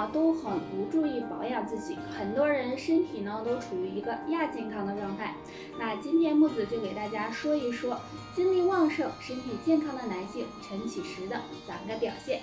呢都很不注意保养自己，很多人身体呢都处于一个亚健康的状态。那今天木子就给大家说一说精力旺盛、身体健康的男性晨起时的3个表现。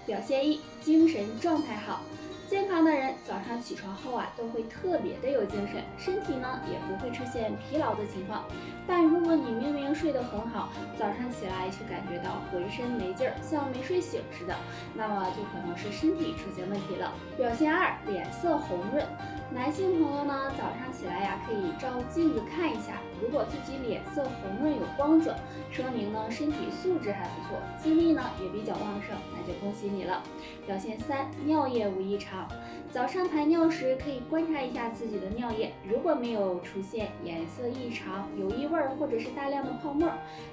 表现1：精神状态好。健康的人早上起床后都会特别的有精神，身体呢也不会出现疲劳的情况。但如果你明明睡得很好，早上起来却感觉到浑身没劲儿，像没睡醒似的，那么就可能是身体出现问题了。表现2：脸色红润。男性朋友呢，早上起来可以照镜子看一下，如果自己脸色红润有光泽，说明呢身体素质还不错，精力呢也比较旺盛，那就恭喜你了。表现3：尿液无异常。早上排尿时可以观察一下自己的尿液，如果没有出现颜色异常、有异味或者是大量的泡沫，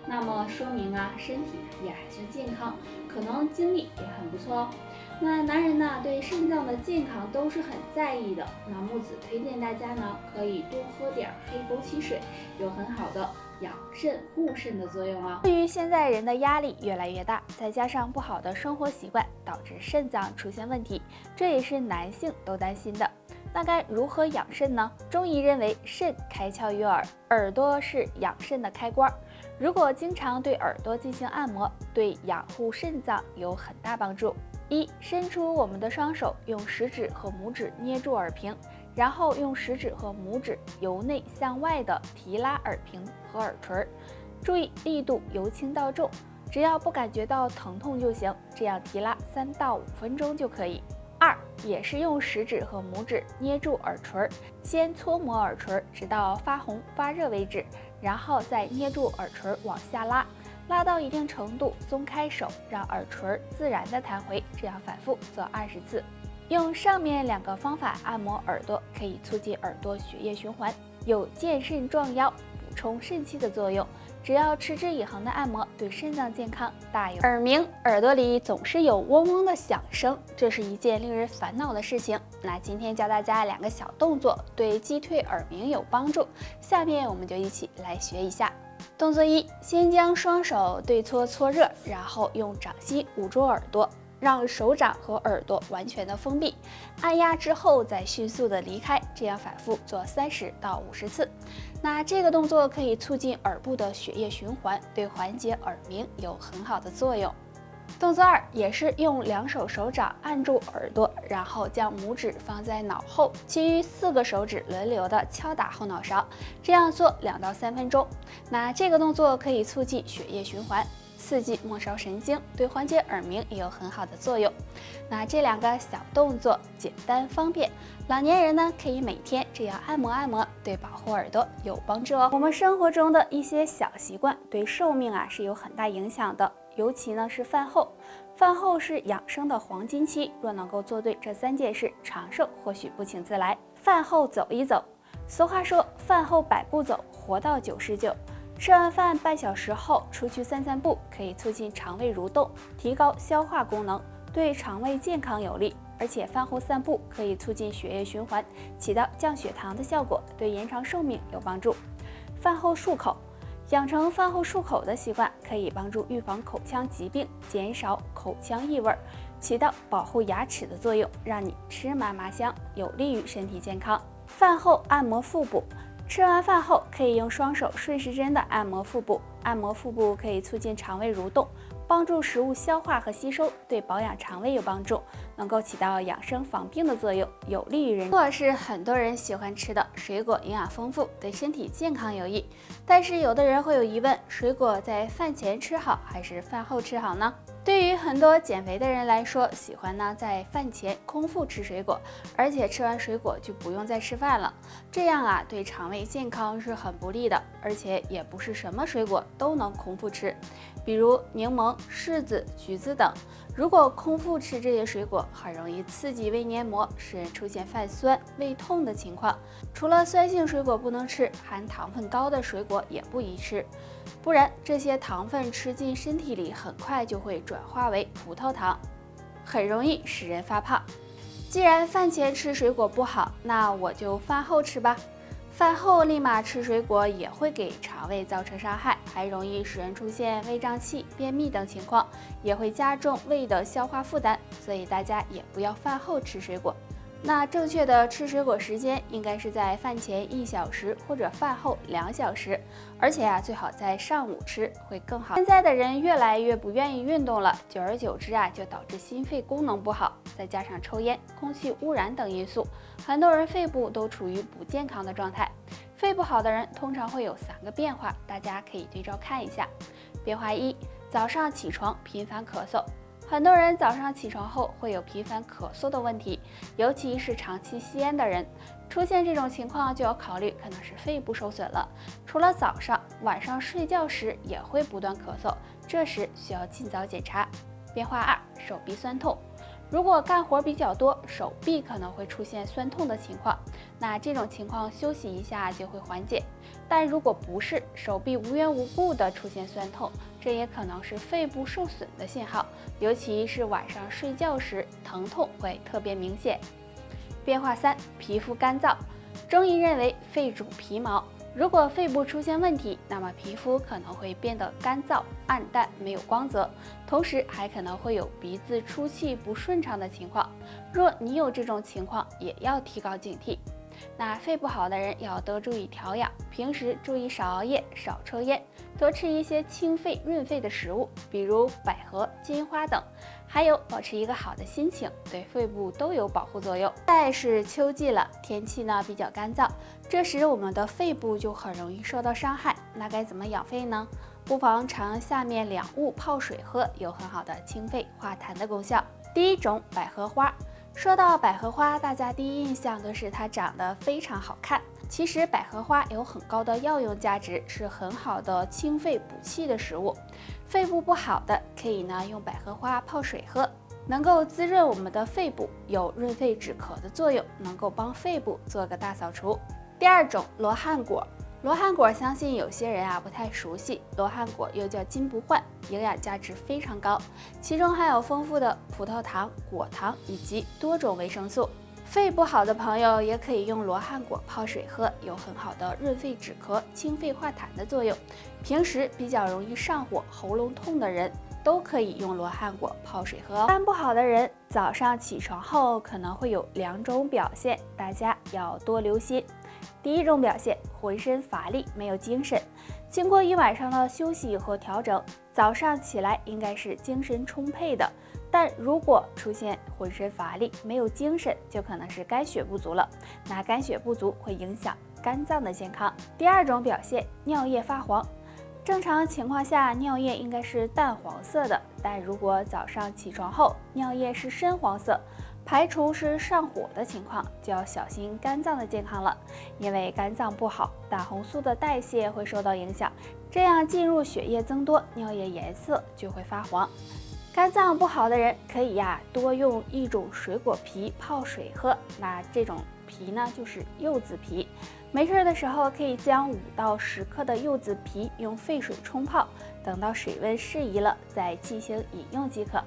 那么说明身体也还算健康，可能精力也很不错哦。那男人呢对肾脏的健康都是很在意的，那木子推荐大家呢可以多喝点黑枸杞水，有很好的养肾护肾的作用啊。对于现在人的压力越来越大，再加上不好的生活习惯，导致肾脏出现问题，这也是男性都担心的。那该如何养肾呢？中医认为肾开窍于耳，耳朵是养肾的开关，如果经常对耳朵进行按摩，对养护肾脏有很大帮助。1: 伸出我们的双手，用食指和拇指捏住耳屏，然后用食指和拇指由内向外的提拉耳屏和耳垂，注意力度由轻到重，只要不感觉到疼痛就行，这样提拉3到5分钟就可以。2: 也是用食指和拇指捏住耳垂，先搓摩耳垂直到发红发热为止，然后再捏住耳垂往下拉，拉到一定程度松开手，让耳垂自然的弹回，这样反复做20次。用上面2个方法按摩耳朵，可以促进耳朵血液循环，有健肾壮腰、补充肾气的作用。只要持之以恒的按摩，对肾脏健康大有。耳鸣，耳朵里总是有嗡嗡的响声，这是一件令人烦恼的事情。那今天教大家2个小动作，对击退耳鸣有帮助。下面我们就一起来学一下。动作1：先将双手对搓搓热，然后用掌心捂住耳朵，让手掌和耳朵完全的封闭，按压之后再迅速的离开，这样反复做30到50次。那这个动作可以促进耳部的血液循环，对缓解耳鸣有很好的作用。动作2：也是用2手手掌按住耳朵，然后将拇指放在脑后，其余4个手指轮流的敲打后脑勺，这样做2到3分钟。那这个动作可以促进血液循环，刺激末梢神经，对缓解耳鸣也有很好的作用。那这2个小动作简单方便，老年人呢可以每天这样按摩按摩，对保护耳朵有帮助哦。我们生活中的一些小习惯对寿命是有很大影响的，尤其呢是饭后。饭后是养生的黄金期，若能够做对这3件事，长寿或许不请自来。饭后走一走，俗话说饭后100步走，活到99。吃完饭半小时后出去散散步，可以促进肠胃蠕动，提高消化功能，对肠胃健康有利。而且饭后散步可以促进血液循环，起到降血糖的效果，对延长寿命有帮助。饭后漱口，养成饭后漱口的习惯，可以帮助预防口腔疾病，减少口腔异味，起到保护牙齿的作用，让你吃嘛嘛香，有利于身体健康。饭后按摩腹部，吃完饭后可以用双手顺时针的按摩腹部，按摩腹部可以促进肠胃蠕动，帮助食物消化和吸收，对保养肠胃有帮助，能够起到养生防病的作用，有利于人。水果是很多人喜欢吃的，水果营养丰富，对身体健康有益。但是有的人会有疑问，水果在饭前吃好还是饭后吃好呢？对于很多减肥的人来说，喜欢呢在饭前空腹吃水果，而且吃完水果就不用再吃饭了，这样对肠胃健康是很不利的，而且也不是什么水果都能空腹吃，比如柠檬、柿子、橘子等。如果空腹吃这些水果，很容易刺激胃黏膜，使人出现泛酸、胃痛的情况。除了酸性水果不能吃，含糖分高的水果也不宜吃，不然这些糖分吃进身体里，很快就会转化为葡萄糖，很容易使人发胖。既然饭前吃水果不好，那我就饭后吃吧。饭后立马吃水果也会给肠胃造成伤害，还容易使人出现胃胀气、便秘等情况，也会加重胃的消化负担，所以大家也不要饭后吃水果。那正确的吃水果时间应该是在饭前1小时或者饭后2小时，而且最好在上午吃会更好。现在的人越来越不愿意运动了，久而久之就导致心肺功能不好，再加上抽烟、空气污染等因素，很多人肺部都处于不健康的状态。肺不好的人通常会有3个变化，大家可以对照看一下。变化1：早上起床频繁咳嗽。很多人早上起床后会有频繁咳嗽的问题，尤其是长期吸烟的人，出现这种情况就要考虑可能是肺部受损了。除了早上，晚上睡觉时也会不断咳嗽，这时需要尽早检查。变化2：手臂酸痛。如果干活比较多，手臂可能会出现酸痛的情况，那这种情况休息一下就会缓解。但如果不是手臂无缘无故的出现酸痛，这也可能是肺部受损的信号，尤其是晚上睡觉时，疼痛会特别明显。变化3：皮肤干燥。中医认为肺主皮毛，如果肺部出现问题，那么皮肤可能会变得干燥、暗淡、没有光泽，同时还可能会有鼻子出气不顺畅的情况。若你有这种情况，也要提高警惕。那肺不好的人要多注意调养，平时注意少熬夜、少抽烟，多吃一些清肺润肺的食物，比如百合、金花等。还有保持一个好的心情，对肺部都有保护作用。再是秋季了，天气比较干燥，这时我们的肺部就很容易受到伤害。那该怎么养肺呢？不妨常用下面2物泡水喝，有很好的清肺化痰的功效。第一种，百合花。说到百合花，大家第一印象都是它长得非常好看。其实百合花有很高的药用价值，是很好的清肺补气的食物。肺部不好的可以用百合花泡水喝，能够滋润我们的肺部，有润肺止咳的作用，能够帮肺部做个大扫除。第二种，罗汉果。罗汉果相信有些人不太熟悉，罗汉果又叫金不换，营养价值非常高，其中含有丰富的葡萄糖、果糖以及多种维生素。肺不好的朋友也可以用罗汉果泡水喝，有很好的润肺止咳、清肺化痰的作用。平时比较容易上火、喉咙痛的人都可以用罗汉果泡水喝哦。肝不好的人早上起床后可能会有2种表现，大家要多留心。第一种表现，浑身乏力，没有精神。经过1晚上的休息和调整，早上起来应该是精神充沛的。但如果出现浑身乏力、没有精神，就可能是肝血不足了。那肝血不足会影响肝脏的健康。第二种表现，尿液发黄。正常情况下，尿液应该是淡黄色的，但如果早上起床后尿液是深黄色，排除是上火的情况，就要小心肝脏的健康了。因为肝脏不好，胆红素的代谢会受到影响，这样进入血液增多，尿液颜色就会发黄。肝脏不好的人可以多用一种水果皮泡水喝，那这种皮就是柚子皮。没事的时候可以将5到10克的柚子皮用沸水冲泡，等到水温适宜了再进行饮用即可。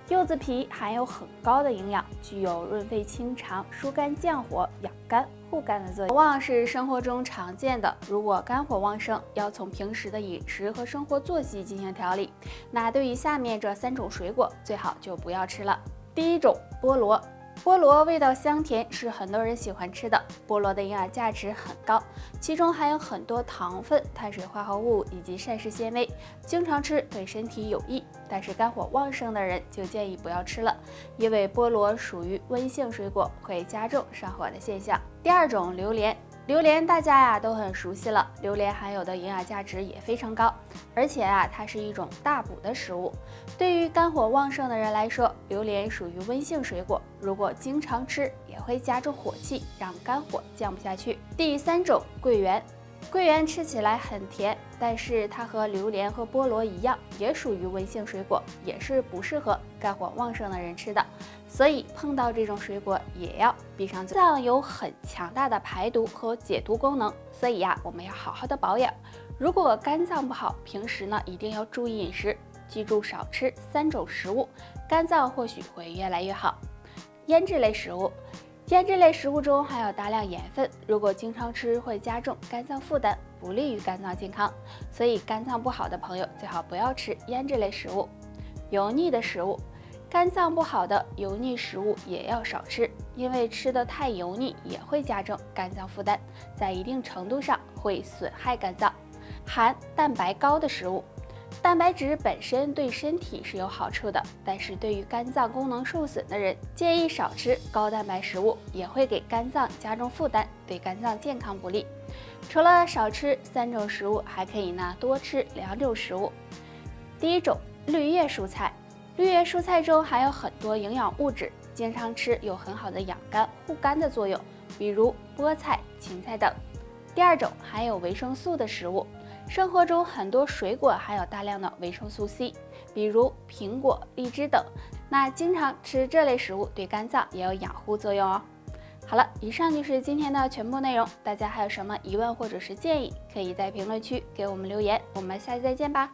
柚子皮含有很高的营养，具有润肺清肠、疏肝降火、养肝护肝的作用。火旺是生活中常见的，如果肝火旺盛，要从平时的饮食和生活作息进行调理。那对于下面这3种水果，最好就不要吃了。第一种，菠萝。菠萝味道香甜，是很多人喜欢吃的。菠萝的营养价值很高，其中含有很多糖分、碳水化合物以及膳食纤维，经常吃对身体有益。但是肝火旺盛的人就建议不要吃了，因为菠萝属于温性水果，会加重上火的现象。第二种，榴莲。榴莲大家都很熟悉了，榴莲含有的营养价值也非常高，而且它是一种大补的食物。对于肝火旺盛的人来说，榴莲属于温性水果，如果经常吃也会加重火气，让肝火降不下去。第三种，桂圆。桂圆吃起来很甜，但是它和榴莲和菠萝一样，也属于温性水果，也是不适合肝火旺盛的人吃的。所以碰到这种水果也要闭上嘴。肝脏有很强大的排毒和解毒功能，所以我们要好好的保养。如果肝脏不好，平时一定要注意饮食，记住少吃3种食物，肝脏或许会越来越好。腌制类食物。腌制类食物中含有大量盐分，如果经常吃会加重肝脏负担，不利于肝脏健康，所以肝脏不好的朋友最好不要吃腌制类食物。油腻的食物，肝脏不好的油腻食物也要少吃，因为吃得太油腻也会加重肝脏负担，在一定程度上会损害肝脏。含蛋白高的食物，蛋白质本身对身体是有好处的，但是对于肝脏功能受损的人，建议少吃高蛋白食物，也会给肝脏加重负担，对肝脏健康不利。除了少吃3种食物，还可以多吃2种食物。第一种，绿叶蔬菜。绿叶蔬菜中含有很多营养物质，经常吃有很好的养肝护肝的作用，比如菠菜、芹菜等。第二种，含有维生素的食物。生活中很多水果含有大量的维生素 C， 比如苹果、荔枝等，经常吃这类食物对肝脏也有养护作用哦。好了，以上就是今天的全部内容，大家还有什么疑问或者是建议，可以在评论区给我们留言，我们下期再见吧。